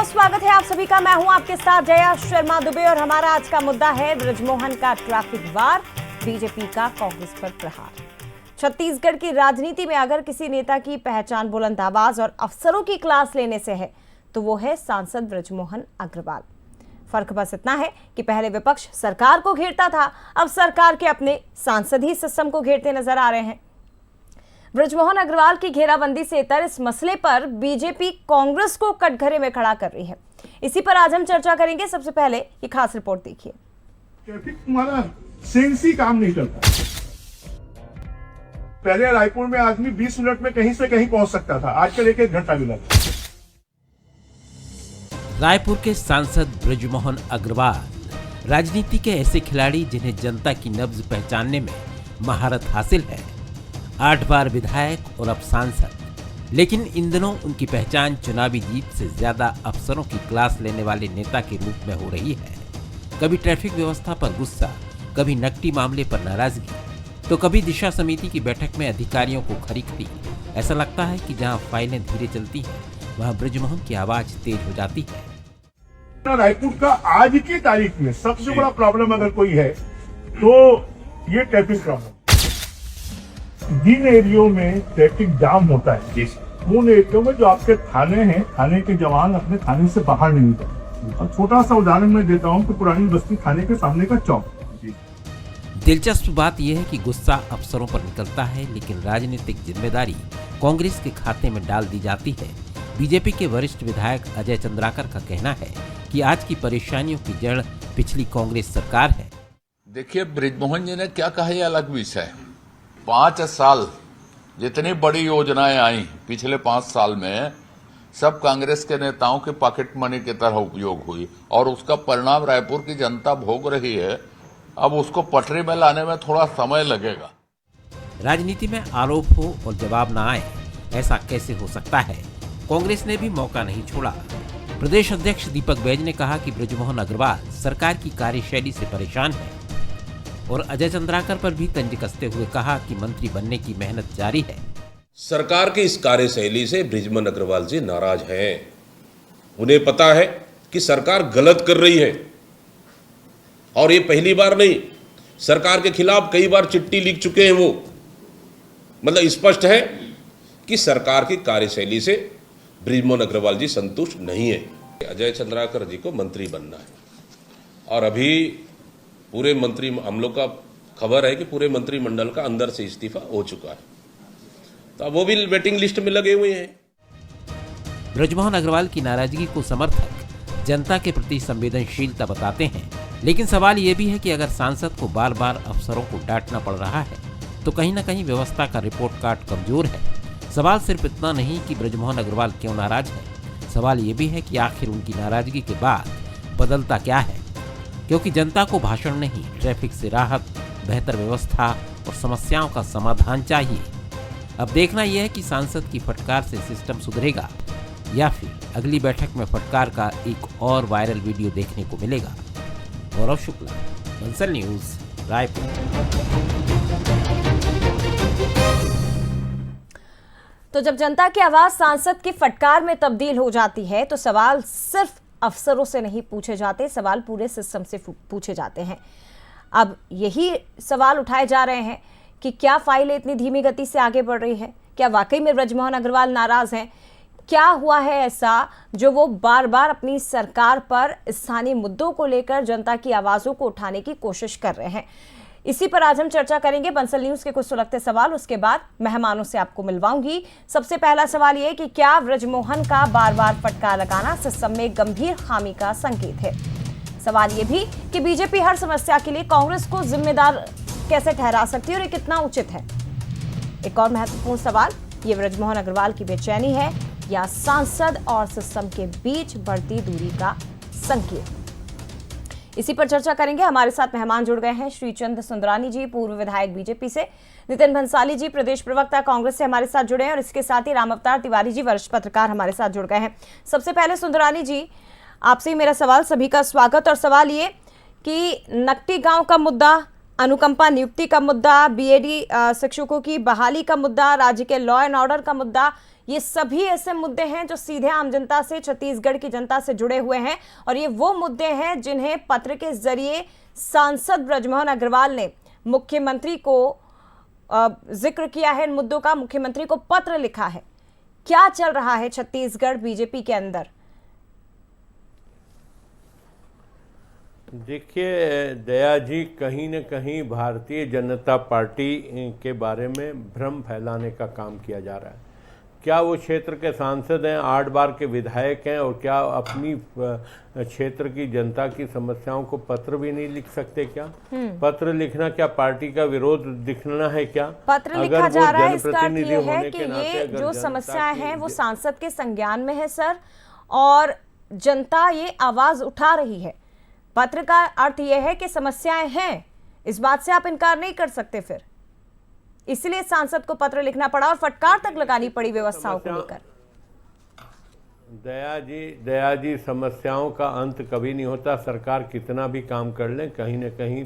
बहुत स्वागत है आप सभी का। मैं हूं आपके साथ जया शर्मा दुबे और हमारा आज का मुद्दा है ब्रजमोहन का ट्रैफिक वार, बीजेपी का कांग्रेस पर प्रहार। छत्तीसगढ़ की राजनीति में अगर किसी नेता की पहचान बुलंद आवाज और अफसरों की क्लास लेने से है तो वो है सांसद ब्रजमोहन अग्रवाल। फर्क बस इतना है कि पहले विपक्ष सरकार को घेरता था, अब सरकार के अपने सांसद ही सिस्टम को घेरते नजर आ रहे हैं। ब्रजमोहन अग्रवाल की घेराबंदी से इतर इस मसले पर बीजेपी कांग्रेस को कटघरे में खड़ा कर रही है। इसी पर आज हम चर्चा करेंगे। सबसे पहले ये खास रिपोर्ट देखिए। ट्रैफिक तुम्हारा सेंसी काम नहीं करता। पहले रायपुर में आदमी 20 मिनट में कहीं से कहीं पहुंच सकता था, आजकल एक घंटा भी लगता। रायपुर के सांसद ब्रजमोहन अग्रवाल राजनीति के ऐसे खिलाड़ी जिन्हें जनता की नब्ज पहचानने में महारत हासिल है। 8 बार विधायक और अब सांसद, लेकिन इन दिनों उनकी पहचान चुनावी जीत से ज्यादा अफसरों की क्लास लेने वाले नेता के रूप में हो रही है। कभी ट्रैफिक व्यवस्था पर गुस्सा, कभी नकदी मामले पर नाराजगी, तो कभी दिशा समिति की बैठक में अधिकारियों को खरी खरी। ऐसा लगता है कि जहां फाइलें धीरे चलती हैं वहां ब्रजमोहन की आवाज तेज हो जाती है। रायपुर का आज की तारीख में सबसे बड़ा प्रॉब्लम अगर कोई है तो ये ट्रैफिक प्रॉब्लम। जिन एरियो में ट्रैफिक जाम होता है उन एरियो में जो आपके थाने हैं, थाने के जवान अपने थाने से बाहर नहीं निकलते। और छोटा सा उदाहरण मैं देता हूँ कि पुरानी बस्ती थाने के सामने का चौक। दिलचस्प बात यह है कि गुस्सा अफसरों पर निकलता है, लेकिन राजनीतिक जिम्मेदारी कांग्रेस के खाते में डाल दी जाती है। बीजेपी के वरिष्ठ विधायक अजय चंद्राकर का कहना है कि आज की परेशानियों की जड़ पिछली कांग्रेस सरकार है। देखिए, ब्रजमोहन जी ने क्या कहा यह अलग विषय है। 5 साल जितनी बड़ी योजनाएं आई पिछले 5 साल में, सब कांग्रेस के नेताओं के पॉकेट मनी की तरह उपयोग हुई और उसका परिणाम रायपुर की जनता भोग रही है। अब उसको पटरी में लाने में थोड़ा समय लगेगा। राजनीति में आरोप हो और जवाब न आए, ऐसा कैसे हो सकता है? कांग्रेस ने भी मौका नहीं छोड़ा। प्रदेश अध्यक्ष दीपक बैज ने कहा कि ब्रजमोहन अग्रवाल सरकार की कार्यशैली से परेशान है और अजय चंद्राकर पर भी तंज कसते हुए कहा कि मंत्री बनने की मेहनत जारी है। सरकार की इस कार्यशैली से ब्रजमोहन अग्रवाल जी नाराज हैं। उन्हें पता है कि सरकार गलत कर रही है और ये पहली बार नहीं, सरकार के खिलाफ कई बार चिट्ठी लिख चुके हैं। वो मतलब स्पष्ट है कि सरकार की कार्यशैली से ब्रजमोहन अग्रवाल जी संतुष्ट नहीं है। अजय चंद्राकर जी को मंत्री बनना है और अभी पूरे मंत्री, हम लोग का खबर है कि पूरे मंत्रिमंडल का अंदर से इस्तीफा हो चुका है, तो अब वो भी वेटिंग लिस्ट में लगे हुए हैं। ब्रजमोहन अग्रवाल की नाराजगी को समर्थक जनता के प्रति संवेदनशीलता बताते हैं, लेकिन सवाल ये भी है कि अगर सांसद को बार बार अफसरों को डांटना पड़ रहा है तो कहीं न कहीं व्यवस्था का रिपोर्ट कार्ड कमजोर है। सवाल सिर्फ इतना नहीं कि ब्रजमोहन अग्रवाल क्यों नाराज है, सवाल ये भी है कि आखिर उनकी नाराजगी के बाद बदलता क्या है, क्योंकि जनता को भाषण नहीं, ट्रैफिक से राहत, बेहतर व्यवस्था और समस्याओं का समाधान चाहिए। अब देखना यह है कि सांसद की फटकार से सिस्टम सुधरेगा या फिर अगली बैठक में फटकार का एक और वायरल वीडियो देखने को मिलेगा। गौरव शुक्ला, बंसल न्यूज, रायपुर। तो जब जनता की आवाज सांसद की फटकार में तब्दील हो जाती है तो सवाल सिर्फ अफसरों से नहीं पूछे जाते, सवाल पूरे सिस्टम से पूछे जाते हैं। अब यही सवाल उठाए जा रहे हैं कि क्या फाइलें इतनी धीमी गति से आगे बढ़ रही है? क्या वाकई में ब्रजमोहन अग्रवाल नाराज हैं? क्या हुआ है ऐसा जो वो बार बार अपनी सरकार पर स्थानीय मुद्दों को लेकर जनता की आवाज़ों को उठाने की कोशिश कर रहे हैं? इसी पर आज हम चर्चा करेंगे। बंसल न्यूज के कुछ सुलगते सवाल, उसके बाद मेहमानों से आपको मिलवाऊंगी। सबसे पहला सवाल ये कि क्या ब्रजमोहन का बार बार फटकार लगाना सिस्टम में गंभीर खामी का संकेत है? सवाल ये भी कि बीजेपी हर समस्या के लिए कांग्रेस को जिम्मेदार कैसे ठहरा सकती है और ये कितना उचित है? एक और महत्वपूर्ण सवाल, ये ब्रजमोहन अग्रवाल की बेचैनी है या सांसद और सिस्टम के बीच बढ़ती दूरी का संकेत? इसी पर चर्चा करेंगे। हमारे साथ मेहमान जुड़ गए हैं। श्रीचंद सुंदरानी जी, पूर्व विधायक बीजेपी से, नितिन भंसाली जी, प्रदेश प्रवक्ता कांग्रेस से हमारे साथ जुड़े हैं, और इसके साथ ही राम अवतार तिवारी जी, वरिष्ठ पत्रकार, हमारे साथ जुड़ गए हैं। सबसे पहले सुंदरानी जी, आपसे ही मेरा सवाल। सभी का स्वागत। और सवाल ये कि नकटी गांव का मुद्दा अनुकंपा नियुक्ति का मुद्दा, बीएडी शिक्षकों की बहाली का मुद्दा, राज्य के लॉ एंड ऑर्डर का मुद्दा, ये सभी ऐसे मुद्दे हैं जो सीधे आम जनता से, छत्तीसगढ़ की जनता से जुड़े हुए हैं। और ये वो मुद्दे हैं जिन्हें पत्र के जरिए सांसद ब्रजमोहन अग्रवाल ने मुख्यमंत्री को जिक्र किया है। इन मुद्दों का मुख्यमंत्री को पत्र लिखा है। क्या चल रहा है छत्तीसगढ़ बीजेपी के अंदर? देखिए दया जी, कहीं न कहीं भारतीय जनता पार्टी के बारे में भ्रम फैलाने का काम किया जा रहा है। क्या वो क्षेत्र के सांसद हैं, 8 बार के विधायक हैं, और क्या अपनी क्षेत्र की जनता की समस्याओं को पत्र भी नहीं लिख सकते? क्या पत्र लिखना क्या पार्टी का विरोध दिखना है? क्या पत्र लिखा जा रहा है, इसका अर्थ ये है कि नाते ये अगर जो जनता समस्याएं की हैं वो सांसद के संज्ञान में है सर, और जनता ये आवाज उठा रही है। पत्र का अर्थ यह है कि समस्याएं हैं, इस बात से आप इनकार नहीं कर सकते। फिर इसलिए सांसद को पत्र लिखना पड़ा और फटकार तक लगानी पड़ी व्यवस्थाओं को लेकर। दया जी, समस्याओं का अंत कभी नहीं होता। सरकार कितना भी काम कर ले, कहीं न कहीं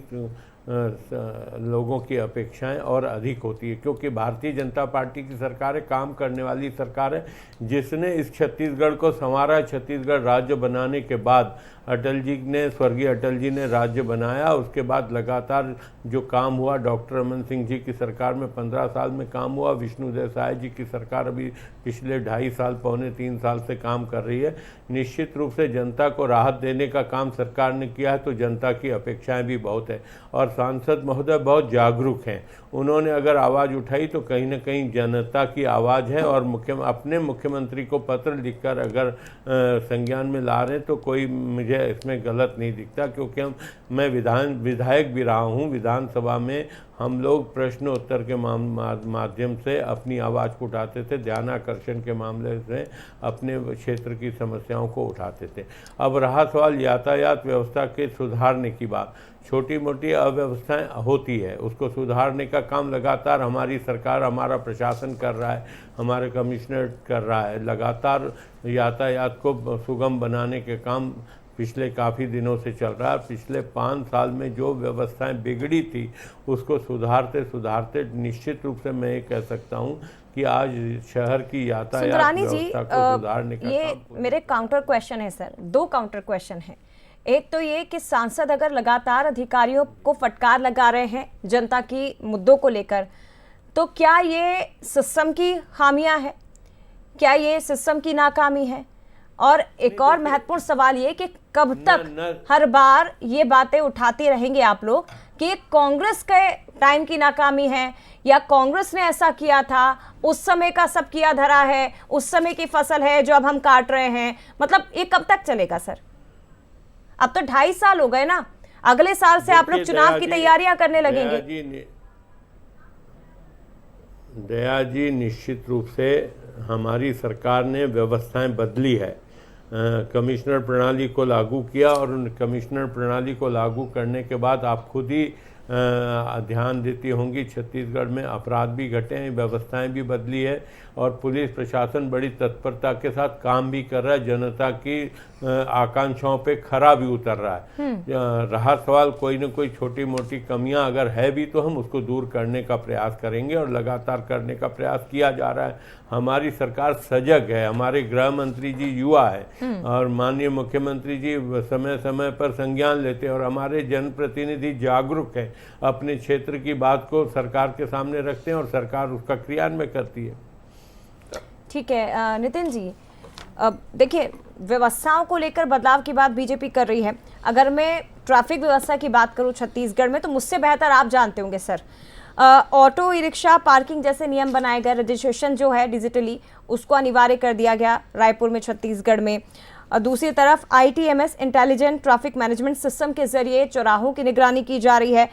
लोगों की अपेक्षाएं और अधिक होती है, क्योंकि भारतीय जनता पार्टी की सरकार है, काम करने वाली सरकार है, जिसने इस छत्तीसगढ़ को संवारा। छत्तीसगढ़ राज्य बनाने के बाद स्वर्गीय अटल जी ने राज्य बनाया। उसके बाद लगातार जो काम हुआ, डॉक्टर रमन सिंह जी की सरकार में 15 साल में काम हुआ। विष्णु देसाई जी की सरकार अभी पिछले 2.5 साल, पौने 3 साल से काम कर रही है। निश्चित रूप से जनता को राहत देने का काम सरकार ने किया है, तो जनता की अपेक्षाएं भी बहुत है। और सांसद महोदय बहुत जागरूक हैं, उन्होंने अगर आवाज़ उठाई तो कहीं ना कहीं जनता की आवाज़ है। और अपने मुख्यमंत्री को पत्र लिखकर अगर संज्ञान में ला रहे हैं तो कोई मुझे इसमें गलत नहीं दिखता, क्योंकि मैं विधायक भी रहा हूँ। विधानसभा में हम लोग प्रश्न उत्तर के माध्यम से अपनी आवाज़ को उठाते थे, ध्यानाकर्षण के मामले से अपने क्षेत्र की समस्याओं को उठाते थे। अब रहा सवाल यातायात व्यवस्था के सुधारने की बात, छोटी मोटी अव्यवस्थाएं होती है, उसको सुधारने का काम लगातार हमारी सरकार, हमारा प्रशासन कर रहा है, हमारे कमिश्नर कर रहा है। लगातार यातायात को सुगम बनाने के काम पिछले काफ़ी दिनों से चल रहा है। पिछले 5 साल में जो व्यवस्थाएं बिगड़ी थी उसको सुधारते सुधारते निश्चित रूप से मैं ये कह सकता हूँ कि आज शहर की यातायात व्यवस्था को सुधारने का ये मेरे काउंटर क्वेश्चन है सर, 2 काउंटर क्वेश्चन है। एक तो ये कि सांसद अगर लगातार अधिकारियों को फटकार लगा रहे हैं जनता की मुद्दों को लेकर, तो क्या ये सिस्टम की खामियां है? क्या ये सिस्टम की नाकामी है? और एक और महत्वपूर्ण सवाल ये कि कब तक हर बार ये बातें उठाते रहेंगे आप लोग कि कांग्रेस के टाइम की नाकामी है, या कांग्रेस ने ऐसा किया था, उस समय का सब किया धरा है, उस समय की फसल है जो अब हम काट रहे हैं? मतलब ये कब तक चलेगा सर? अब तो 2.5 साल हो गए ना, अगले साल से आप लोग चुनाव की तैयारियां करने लगेंगे। दया जी, निश्चित रूप से हमारी सरकार ने व्यवस्थाएं बदली है, कमिश्नर प्रणाली को लागू किया, और उन कमिश्नर प्रणाली को लागू करने के बाद आप खुद ही ध्यान देती होंगी छत्तीसगढ़ में अपराध भी घटे हैं, व्यवस्थाएं भी बदली है, और पुलिस प्रशासन बड़ी तत्परता के साथ काम भी कर रहा है, जनता की आकांक्षाओं पे खरा भी उतर रहा है। रहा सवाल कोई न कोई छोटी मोटी कमियां अगर है भी तो हम उसको दूर करने का प्रयास करेंगे, और लगातार करने का प्रयास किया जा रहा है। हमारी सरकार सजग है, हमारे गृह मंत्री जी युवा है, और माननीय मुख्यमंत्री जी समय समय पर संज्ञान लेते हैं, और हमारे जनप्रतिनिधि जागरूक हैं, अपने क्षेत्र की बात को सरकार के सामने रखते हैं और सरकार उसका क्रियान्वयन करती है। ठीक है नितिन जी, देखिए व्यवस्थाओं को लेकर बदलाव की बात बीजेपी कर रही है। अगर मैं ट्रैफिक व्यवस्था की बात करूं छत्तीसगढ़ में, तो मुझसे बेहतर आप जानते होंगे sir. Auto e rickshaw parking जैसे नियम बनाए गए, रजिस्ट्रेशन जो है डिजिटली उसको अनिवार्य कर दिया गया रायपुर में, छत्तीसगढ़ में। दूसरी तरफ ITMS intelligent traffic management system के जरिए चौराहों की निगरानी की जा रही है।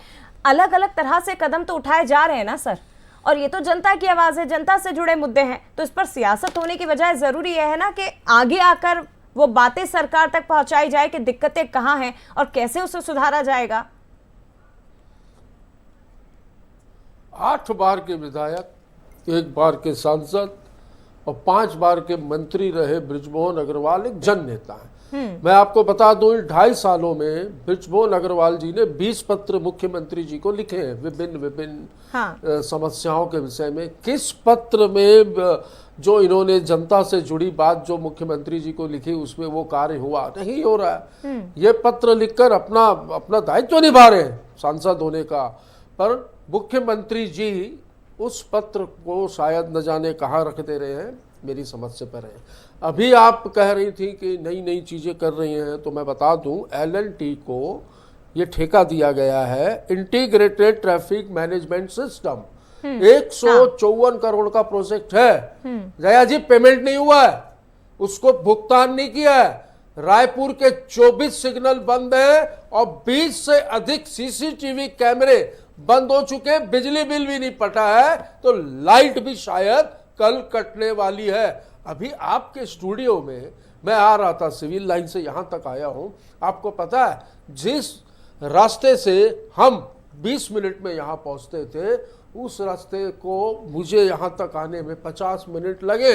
अलग अलग तरह से कदम तो उठाए जा रहे हैं ना सर, और ये तो जनता की आवाज़ है, जनता से जुड़े मुद्दे हैं, तो इस पर सियासत होने की बजाय ज़रूरी यह है ना कि आगे आकर वो बातें सरकार तक पहुंचाई जाए कि दिक्कतें कहाँ हैं और कैसे उसे सुधारा जाएगा। 8 बार के विधायक, 1 बार के सांसद और 5 बार के मंत्री रहे ब्रिजमोहन अग्रवाल एक जन नेता हैं। मैं आपको बता दूं, 2.5 सालों में बृजमोहन अग्रवाल जी ने 20 पत्र मुख्यमंत्री जी को लिखे हैं विभिन्न समस्याओं के विषय में। किस पत्र में जो इन्होंने जनता से जुड़ी बात जो मुख्यमंत्री जी को लिखी उसमें वो कार्य हुआ? नहीं हो रहा है। ये पत्र लिखकर अपना दायित्व निभा रहे हैं सांसद होने का, पर मुख्यमंत्री जी उस पत्र को शायद न जाने कहाँ रख दे रहे हैं, मेरी समझ से परे है। अभी आप कह रही थी कि नई नई चीजें कर रही हैं, तो मैं बता दूं L&T को ये ठेका दिया गया है integrated traffic management system. 154 crore का प्रोजेक्ट है। जया जी, पेमेंट नहीं हुआ है, उसको भुगतान नहीं किया है। रायपुर के 24 सिग्नल बंद है और 20 से अधिक सीसीटीवी कैमरे बंद हो चुके, बिजली बिल भी नहीं पटा है, तो लाइट भी शायद कल कटने वाली है। अभी आपके स्टूडियो में मैं आ रहा था, सिविल लाइन से यहां तक आया हूं, आपको पता है जिस रास्ते से हम 20 मिनट में यहां पहुंचते थे, उस रास्ते को मुझे यहां तक आने में 50 मिनट लगे।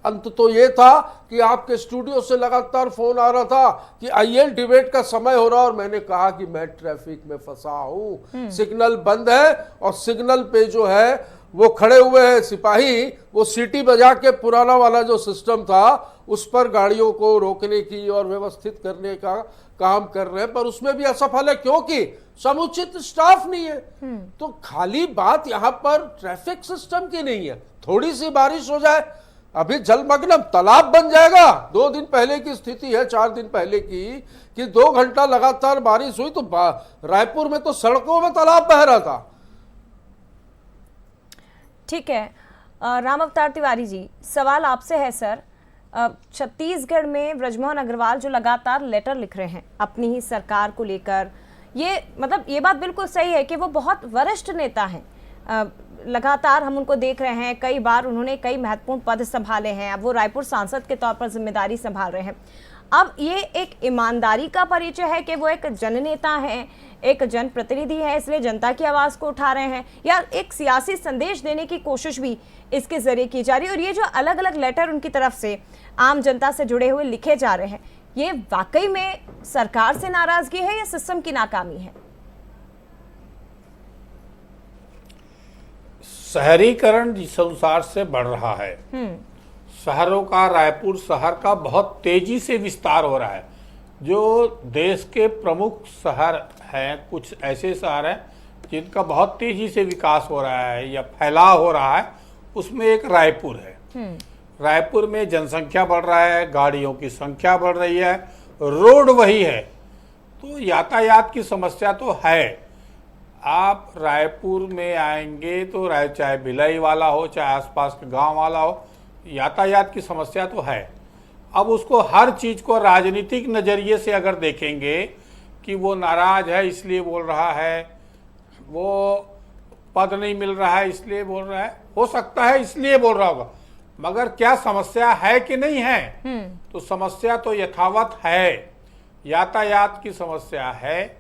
अंत तो ये था कि आपके स्टूडियो से लगातार फोन आ रहा था कि आइए डिबेट का समय हो रहा, और मैंने कहा कि मैं ट्रैफिक में फंसा हूं, सिग्नल बंद है और सिग्नल पे जो है वो खड़े हुए हैं सिपाही, वो सीटी बजा के पुराना वाला जो सिस्टम था उस पर गाड़ियों को रोकने की और व्यवस्थित करने का काम कर रहे हैं, पर उसमें भी असफल है क्योंकि समुचित स्टाफ नहीं है। तो खाली बात यहां पर ट्रैफिक सिस्टम की नहीं है। थोड़ी सी बारिश हो जाए, अभी जलमग्न तालाब बन जाएगा। 2 दिन पहले की स्थिति है, 4 दिन पहले की, कि 2 घंटा लगातार बारिश हुई तो रायपुर में तो सड़कों में तालाब बह रहा था। ठीक है, राम अवतार तिवारी जी, सवाल आपसे है सर। छत्तीसगढ़ में बृजमोहन अग्रवाल जो लगातार लेटर लिख रहे हैं अपनी ही सरकार को लेकर, ये मतलब ये बात बिल्कुल सही है कि वो बहुत वरिष्ठ नेता हैं। लगातार हम उनको देख रहे हैं, कई बार उन्होंने कई महत्वपूर्ण पद संभाले हैं, अब वो रायपुर सांसद के तौर पर जिम्मेदारी संभाल रहे हैं। अब ये एक ईमानदारी का परिचय है कि वो एक जननेता हैं, एक जनप्रतिनिधि है, इसलिए जनता की आवाज़ को उठा रहे हैं, या एक सियासी संदेश देने की कोशिश भी इसके जरिए की जा रही है? और ये जो अलग अलग लेटर उनकी तरफ से आम जनता से जुड़े हुए लिखे जा रहे हैं, ये वाकई में सरकार से नाराजगी है या सिस्टम की नाकामी है? शहरीकरण जिस अनुसार से बढ़ रहा है, शहरों का, रायपुर शहर का बहुत तेजी से विस्तार हो रहा है। जो देश के प्रमुख शहर हैं, कुछ ऐसे शहर हैं जिनका बहुत तेजी से विकास हो रहा है या फैलाव हो रहा है, उसमें एक रायपुर है। रायपुर में जनसंख्या बढ़ रहा है, गाड़ियों की संख्या बढ़ रही है, रोड वही है, तो यातायात की समस्या तो है। आप रायपुर में आएंगे तो चाहे भिलाई वाला हो, चाहे आसपास के गांव वाला हो, यातायात की समस्या तो है। अब उसको हर चीज को राजनीतिक नजरिए से अगर देखेंगे कि वो नाराज है इसलिए बोल रहा है, वो पद नहीं मिल रहा है इसलिए बोल रहा है, हो सकता है इसलिए बोल रहा होगा, मगर क्या समस्या है कि नहीं है? तो समस्या तो यथावत है, यातायात की समस्या है।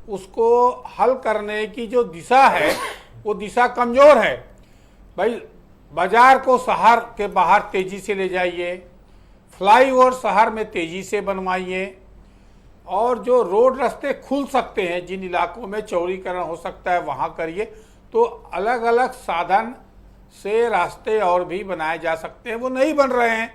उसको हल करने की जो दिशा है वो दिशा कमजोर है। भाई, बाजार को शहर के बाहर तेजी से ले जाइए, फ्लाईओवर शहर में तेजी से बनवाइए, और जो रोड रास्ते खुल सकते हैं, जिन इलाकों में चौड़ीकरण हो सकता है वहां करिए। तो अलग अलग साधन से रास्ते और भी बनाए जा सकते हैं, वो नहीं बन रहे हैं,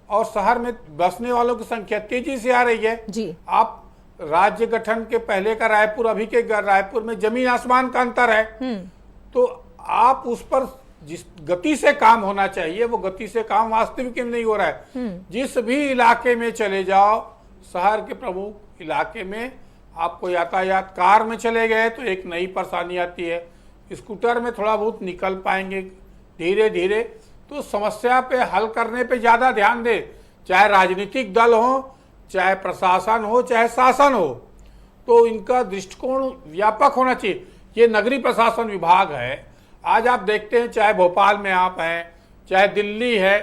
और शहर में बसने वालों की संख्या तेजी से आ रही है जी। आप राज्य गठन के पहले का रायपुर, अभी के रायपुर में जमीन आसमान का अंतर है। तो आप उस पर जिस गति से काम होना चाहिए वो गति से काम वास्तविक में नहीं हो रहा है। जिस भी इलाके में चले जाओ, शहर के प्रमुख इलाके में आपको यातायात, कार में चले गए तो एक नई परेशानी आती है, स्कूटर में थोड़ा बहुत निकल पाएंगे धीरे धीरे। तो समस्या पे हल करने पे ज्यादा ध्यान दे, चाहे राजनीतिक दल हो, चाहे प्रशासन हो, चाहे शासन हो, तो इनका दृष्टिकोण व्यापक होना चाहिए। ये नगरीय प्रशासन विभाग है, आज आप देखते हैं चाहे भोपाल में आप हैं, चाहे दिल्ली है,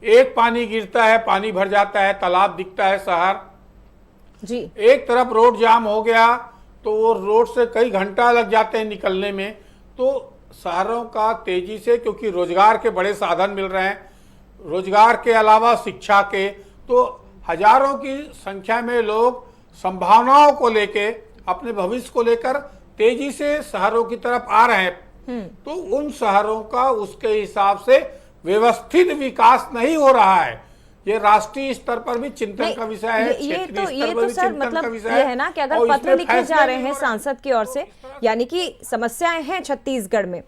एक पानी गिरता है पानी भर जाता है, तालाब दिखता है शहर जी। एक तरफ रोड जाम हो गया तो वो रोड से कई घंटा लग जाते हैं निकलने में। तो शहरों का तेजी से, क्योंकि रोजगार के बड़े साधन मिल रहे हैं, रोजगार के अलावा शिक्षा के, तो हजारों की संख्या में लोग संभावनाओं को लेके, अपने भविष्य को लेकर तेजी से शहरों की तरफ आ रहे हैं। तो उन शहरों का उसके हिसाब से व्यवस्थित विकास नहीं हो रहा है। ये राष्ट्रीय स्तर पर भी चिंतन का विषय है, क्षेत्रीय स्तर पर भी चिंतन का विषय है। ये है ना कि अगर पत्र लिखे जा रहे हैं सांसद की ओर से, यानी कि समस्याएं हैं छत्तीसगढ़ में,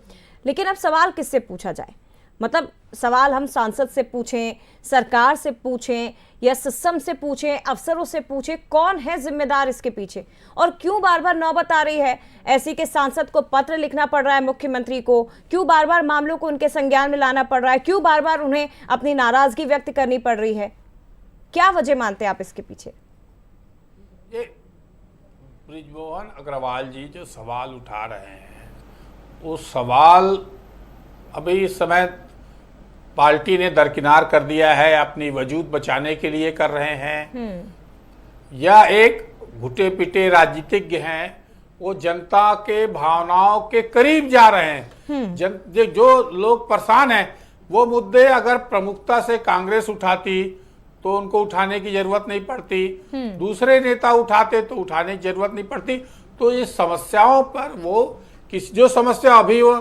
लेकिन अब सवाल किससे पूछा जाए? मतलब सवाल हम सांसद से पूछें, सरकार से पूछें, या सिस्टम से पूछें, अफसरों से पूछें, कौन है जिम्मेदार इसके पीछे? और क्यों बार बार नौबत आ रही है ऐसी कि सांसद को पत्र लिखना पड़ रहा है मुख्यमंत्री को? क्यों बार बार मामलों को उनके संज्ञान में लाना पड़ रहा है? क्यों बार बार उन्हें अपनी नाराजगी व्यक्त करनी पड़ रही है? क्या वजह मानते हैं आप इसके पीछे? ये बृजमोहन अग्रवाल जी जो सवाल उठा रहे हैं, वो सवाल अभी इस समय पार्टी ने दरकिनार कर दिया है, अपनी वजूद बचाने के लिए कर रहे हैं, या एक घुटे पिटे राजनीतिज्ञ हैं, वो जनता के भावनाओं के करीब जा रहे हैं। जो लोग परेशान हैं, वो मुद्दे अगर प्रमुखता से कांग्रेस उठाती तो उनको उठाने की जरूरत नहीं पड़ती, दूसरे नेता उठाते तो उठाने की जरूरत नहीं पड़ती। तो ये समस्याओं पर वो जो समस्या अभी वो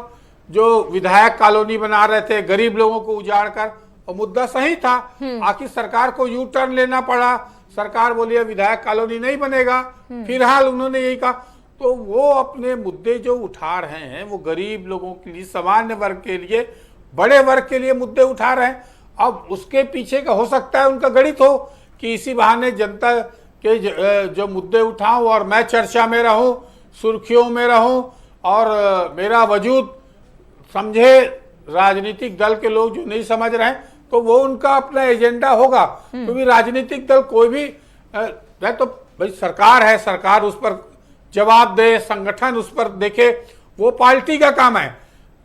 जो विधायक कॉलोनी बना रहे थे गरीब लोगों को उजाड़ कर, और मुद्दा सही था, आखिर सरकार को यू टर्न लेना पड़ा। सरकार बोली विधायक कॉलोनी नहीं बनेगा, फिलहाल उन्होंने यही कहा। तो वो अपने मुद्दे जो उठा रहे हैं वो गरीब लोगों के लिए, सामान्य वर्ग के लिए, बड़े वर्ग के लिए मुद्दे उठा रहे हैं। अब उसके पीछे का हो सकता है उनका गणित हो कि इसी बहाने जनता के जो मुद्दे उठाऊं और मैं चर्चा में रहूं, सुर्खियों में रहूं, और मेरा वजूद समझे राजनीतिक दल के लोग जो नहीं समझ रहे हैं, तो वो उनका अपना एजेंडा होगा। क्योंकि राजनीतिक दल कोई भी तो भाई सरकार है, सरकार उस पर जवाब दे, संगठन उस पर देखे, वो पार्टी का काम है।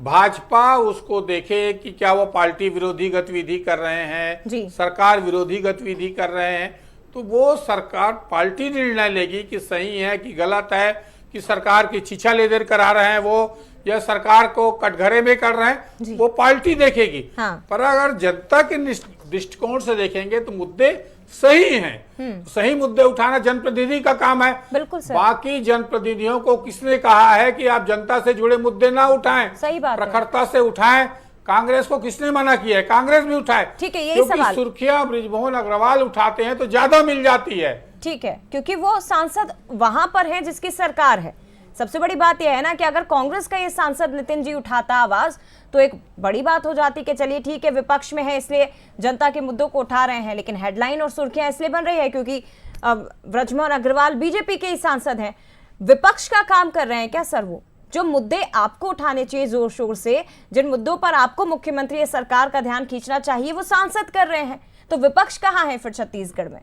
भाजपा उसको देखे कि क्या वो पार्टी विरोधी गतिविधि कर रहे हैं, सरकार विरोधी गतिविधि कर रहे हैं, तो वो सरकार पार्टी निर्णय लेगी कि सही है कि गलत है, कि सरकार की छीछा लेदर करा रहे हैं वो, या सरकार को कटघरे में कर रहे हैं, वो पार्टी देखेगी। पर अगर जनता के दृष्टिकोण से देखेंगे तो मुद्दे सही हैं। सही मुद्दे उठाना जनप्रतिनिधि का काम है। बिल्कुल सर। बाकी जनप्रतिनिधियों को किसने कहा है कि आप जनता से जुड़े मुद्दे ना उठाएं? सही बात है। प्रखरता से उठाएं। कांग्रेस को किसने मना किया है? कांग्रेस भी उठाए। ठीक है, यही सवाल। सुर्खियां बृजमोहन अग्रवाल उठाते हैं तो ज्यादा मिल जाती है। ठीक है, क्योंकि वो सांसद वहां पर है जिसकी सरकार है। सबसे बड़ी बात यह है ना कि अगर कांग्रेस का ये सांसद नितिन जी उठाता आवाज तो एक बड़ी बात हो जाती कि चलिए ठीक है, विपक्ष में है इसलिए जनता के मुद्दों को उठा रहे हैं, लेकिन हेडलाइन और सुर्खियां इसलिए बन रही है क्योंकि बृजमोहन अग्रवाल बीजेपी के ही सांसद हैं। विपक्ष का काम कर रहे हैं क्या सर? वो जो मुद्दे आपको उठाने चाहिए जोर शोर से, जिन मुद्दों पर आपको मुख्यमंत्री या सरकार का ध्यान खींचना चाहिए, वो सांसद कर रहे हैं। तो विपक्ष कहाँ है फिर छत्तीसगढ़ में?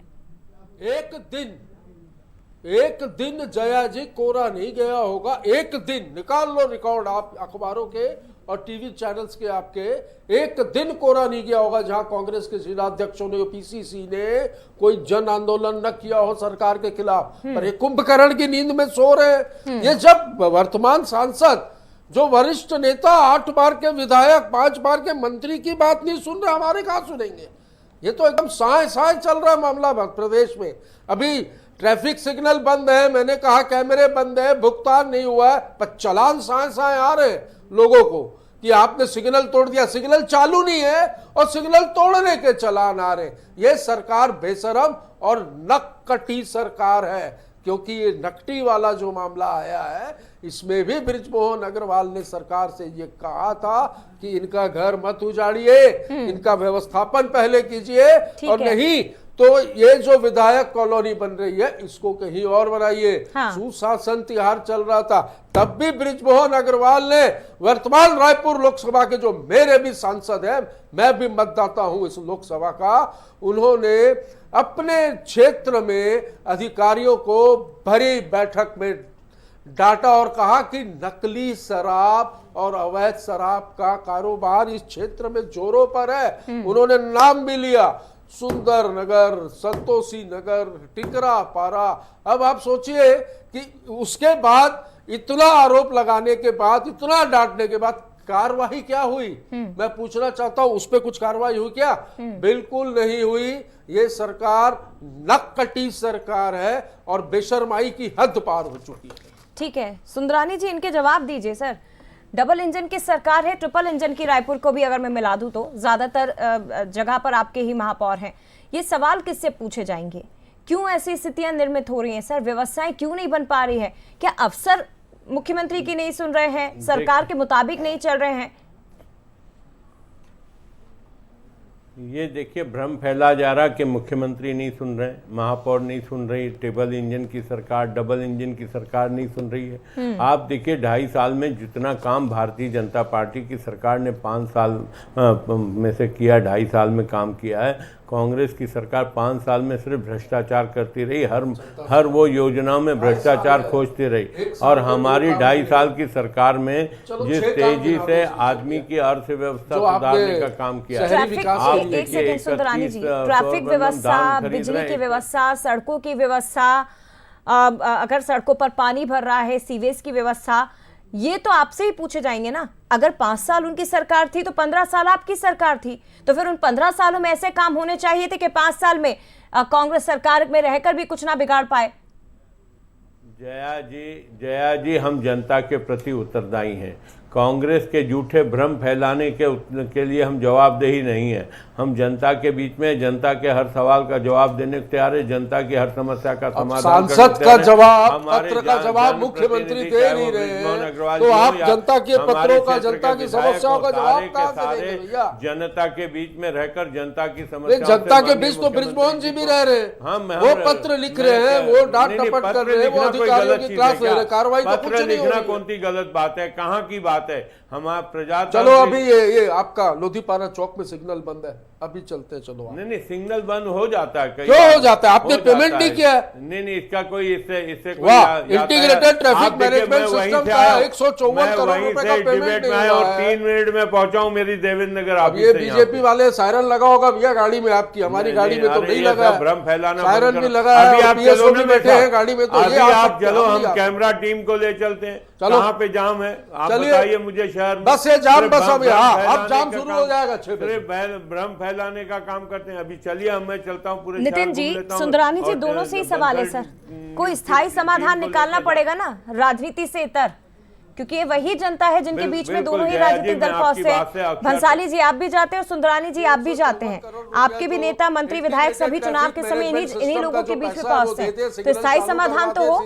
एक दिन जया जी कोरा नहीं गया होगा। एक दिन निकाल लो रिकॉर्ड आप अखबारों के और टीवी चैनल्स के, आपके एक दिन कोरा नहीं गया होगा जहां कांग्रेस के जिलाध्यक्षों ने, पीसीसी ने कोई जन आंदोलन न किया हो सरकार के खिलाफ। पर ये कुंभकर्ण की नींद में सो रहे। ये जब वर्तमान सांसद जो वरिष्ठ नेता 8 बार के विधायक 5 बार के मंत्री की बात नहीं सुन रहे, हमारे कहां सुनेंगे? ये तो एकदम साए चल रहा है मामला प्रदेश में। अभी ट्रैफिक सिग्नल बंद है, मैंने कहा कैमरे बंद है, भुगतान नहीं हुआ है, पर चलान साए आ रहे हैं लोगों को कि आपने सिग्नल तोड़ दिया। सिग्नल चालू नहीं है और सिग्नल तोड़ने के चलान आ रहे हैं। ये सरकार बेशरम और नक्कटी सरकार है, क्योंकि ये नकटी वाला जो मामला आया है इसमें भी बृजमोहन अग्रवाल ने सरकार से ये कहा था कि इनका घर मत उजाड़िए, इनका व्यवस्थापन पहले कीजिए, और नहीं तो ये जो विधायक कॉलोनी बन रही है इसको कहीं और बनाइए। सुशासन तिहार चल रहा था, तब भी बृजमोहन अग्रवाल ने वर्तमान रायपुर लोकसभा के जो मेरे भी सांसद हैं, मैं भी मतदाता हूं इस लोकसभा का, उन्होंने अपने क्षेत्र में अधिकारियों को भरी बैठक में डांटा और कहा कि नकली शराब और अवैध शराब का कारोबार इस क्षेत्र में जोरों पर है। उन्होंने नाम भी लिया, सुंदर नगर, संतोषी नगर, टिकरा पारा। अब आप सोचिए कि उसके बाद इतना आरोप लगाने के बाद, इतना डांटने के बाद कार्रवाई क्या हुई? मैं पूछना चाहता हूं, उस पर कुछ कार्रवाई हुई क्या? बिल्कुल नहीं हुई। ये सरकार नक्कटी सरकार है और बेशर्माई की हद पार हो चुकी है। ठीक है सुंदरानी जी, इनके जवाब दीजिए सर। डबल इंजन की सरकार है, ट्रिपल इंजन की रायपुर को भी अगर मैं मिला दूं तो ज्यादातर जगह पर आपके ही महापौर हैं। ये सवाल किससे पूछे जाएंगे? क्यों ऐसी स्थितियां निर्मित हो रही हैं सर? व्यवस्थाएं क्यों नहीं बन पा रही है? क्या अफसर मुख्यमंत्री की नहीं सुन रहे हैं, सरकार के मुताबिक नहीं चल रहे हैं? ये देखिए भ्रम फैला जा रहा कि मुख्यमंत्री नहीं सुन रहे, महापौर नहीं सुन रही, ट्रिपल इंजन की सरकार, डबल इंजन की सरकार नहीं सुन रही है। आप देखिए 2.5 साल में जितना काम भारतीय जनता पार्टी की सरकार ने 5 साल में से किया, 2.5 साल में काम किया है, कांग्रेस की सरकार 5 साल में सिर्फ भ्रष्टाचार करती रही, हर वो योजनाओं में भ्रष्टाचार खोजती रही। और हमारी 2.5 साल की सरकार में जिस तेजी से आदमी की अर्थव्यवस्था सुधारने का काम किया है। एक सेकंड सुंदरानी जी, ट्रैफिक व्यवस्था, बिजली की व्यवस्था, सड़कों की व्यवस्था, अगर सड़कों पर पानी भर रहा है, सीवेज की व्यवस्था, ये तो आपसे ही पूछे जाएंगे ना। अगर 5 साल उनकी सरकार थी तो 15 साल आपकी सरकार थी, तो फिर उन 15 सालों में ऐसे काम होने चाहिए थे कि 5 साल में कांग्रेस सरकार में रहकर भी कुछ ना बिगाड़ पाए। जया जी हम जनता के प्रति उत्तरदायी हैं। कांग्रेस के झूठे भ्रम फैलाने के लिए हम जवाबदेही नहीं है। हम जनता के बीच में जनता के हर सवाल का जवाब देने को तैयार है, जनता की हर समस्या का समाधान। सांसद का जवाब, पत्र का जवाब मुख्यमंत्री दे नहीं रहे हैं, तो आप जनता के पत्रों का, जनता की समस्याओं का जवाब कहां से देंगे भैया? जनता के बीच में रहकर जनता की समस्या, जनता के बीच तो बृजमोहन जी भी रह रहे हैं, वो पत्र लिख रहे हैं, वो डांट डपट कर रहे हैं, वो अधिकारियों की क्लास ले रहे हैं, कार्रवाई तो कुछ नहीं हो रही है। कौन सी गलत बात है, कहाँ की बात है? हमारा प्रजा, चलो अभी ये आपका लोधीपारा चौक में सिग्नल बंद है, अभी चलते हैं। चलो नहीं सिग्नल बंद हो जाता है, क्यों हो जाता है? आपने पेमेंट नहीं किया है? नहीं इसका कोई इससे इंटीग्रेटेड ट्रैफिक मैनेजमेंट सिस्टम का 154 करोड़ रुपए का पेमेंट नहीं और 3 मिनट में पहुंचा हूं मेरी देवेंद्र नगर। अब ये बीजेपी वाले सायरन लगा होगा भैया गाड़ी में आपकी, हमारी गाड़ी में तो नहीं लगा है। भ्रम फैलाना सायरन भी लगा है, आप चलो भी बैठे हैं गाड़ी में, तो ये आप चलो हम कैमरा टीम को ले चलते हैं। कहाँ पे जाम है आप बताइए मुझे शहर में? बस ये जाम, बस अब जाम शुरू हो जाएगा। भ्रम फैलाने का काम करते हैं। अभी चलिए मैं चलता हूँ पूरे। नितिन जी, सुंदरानी जी, दोनों से ही सवाल है सर। कोई स्थायी समाधान निकालना पड़ेगा ना राजनीति से इतर, क्योंकि ये वही जनता है जिनके बीच में दोनों ही राजनीतिक दल फंसते हैं। भंसाली जी आप भी जाते हैं और सुंदरानी जी आप भी जाते हैं। आपके भी नेता, मंत्री, विधायक सभी चुनाव के समय इन्हीं लोगों के बीच में पहुंचते हैं, तो स्थायी समाधान तो हो।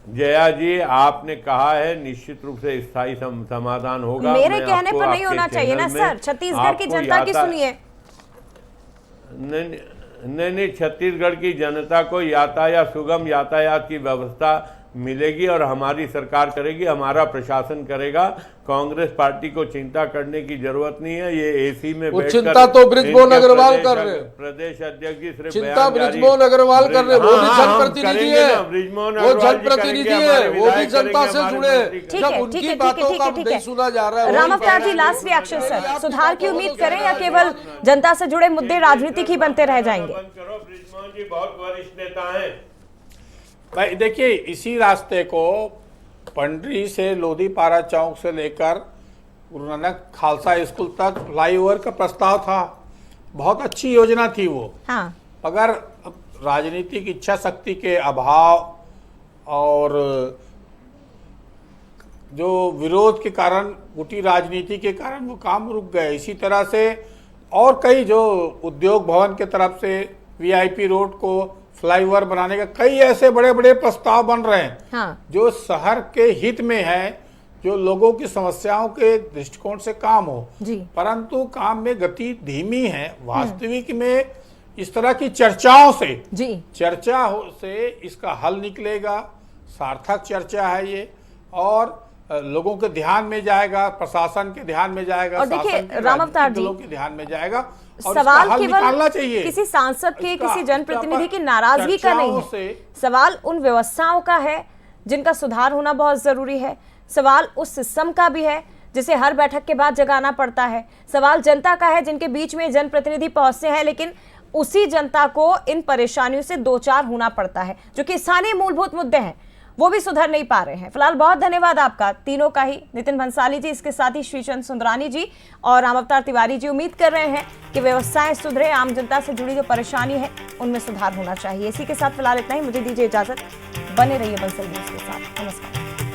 जया जी आपने कहा है निश्चित रूप से स्थायी समाधान होगा। मेरे कहने पर नहीं होना चाहिए ना सर, छत्तीसगढ़ की जनता की सुनिए। नहीं छत्तीसगढ़ की जनता को यातायात, सुगम यातायात की व्यवस्था मिलेगी और हमारी सरकार करेगी, हमारा प्रशासन करेगा। कांग्रेस पार्टी को चिंता करने की जरूरत नहीं है। ये एसी में चिंता तो बृजमोहन अग्रवाल कर रहे हैं, प्रदेश अध्यक्ष जी सिर्फ चिंता बृजमोहन अग्रवाल कर रहे हैं। वो भी जनप्रतिनिधि है, वो जनप्रतिनिधि है, वो भी जनता से जुड़े हैं। जब उनकी बातों का नहीं सुना जा रहा है। राम अवतार जी लास्ट रिएक्शन सर, सुधार की उम्मीद करें या केवल जनता से जुड़े मुद्दे राजनीतिक ही बनते रह जाएंगे? बृजमोहन जी बहुत वरिष्ठ नेता है भाई। देखिए इसी रास्ते को पंडरी से लोधीपारा चौक से लेकर गुरु नानक खालसा स्कूल तक फ्लाईओवर का प्रस्ताव था, बहुत अच्छी योजना थी वो। हाँ। अगर राजनीतिक इच्छा शक्ति के अभाव और जो विरोध के कारण, गुटी राजनीति के कारण वो काम रुक गए। इसी तरह से और कई जो उद्योग भवन के तरफ से वीआईपी रोड को फ्लाईओवर बनाने का कई ऐसे बड़े बड़े प्रस्ताव बन रहे हैं। हाँ। जो शहर के हित में है, जो लोगों की समस्याओं के दृष्टिकोण से काम हो जी। परंतु काम में गति धीमी है। वास्तविक में इस तरह की चर्चाओं से से इसका हल निकलेगा। सार्थक चर्चा है ये, और लोगों के ध्यान में जाएगा, प्रशासन के ध्यान में जाएगा, और देखिए राम अवतार जी के ध्यान में जाएगा। सवाल केवल किसी सांसद के, किसी जनप्रतिनिधि की नाराजगी का नहीं है, सवाल उन व्यवस्थाओं का है जिनका सुधार होना बहुत जरूरी है। सवाल उस सिस्टम का भी है जिसे हर बैठक के बाद जगाना पड़ता है। सवाल जनता का है जिनके बीच में जनप्रतिनिधि पहुंचते हैं, लेकिन उसी जनता को इन परेशानियों से दो चार होना पड़ता है। जो कि स्थानीय मूलभूत मुद्दे हैं वो भी सुधर नहीं पा रहे हैं। फिलहाल बहुत धन्यवाद आपका तीनों का ही, नितिन भंसाली जी, इसके साथ ही श्रीचंद सुंदरानी जी और राम अवतार तिवारी जी। उम्मीद कर रहे हैं कि व्यवस्थाएं सुधरे, आम जनता से जुड़ी जो परेशानी है उनमें सुधार होना चाहिए। इसी के साथ फिलहाल इतना ही, मुझे दीजिए इजाजत। बने रहिए बंसल न्यूज के साथ। नमस्कार।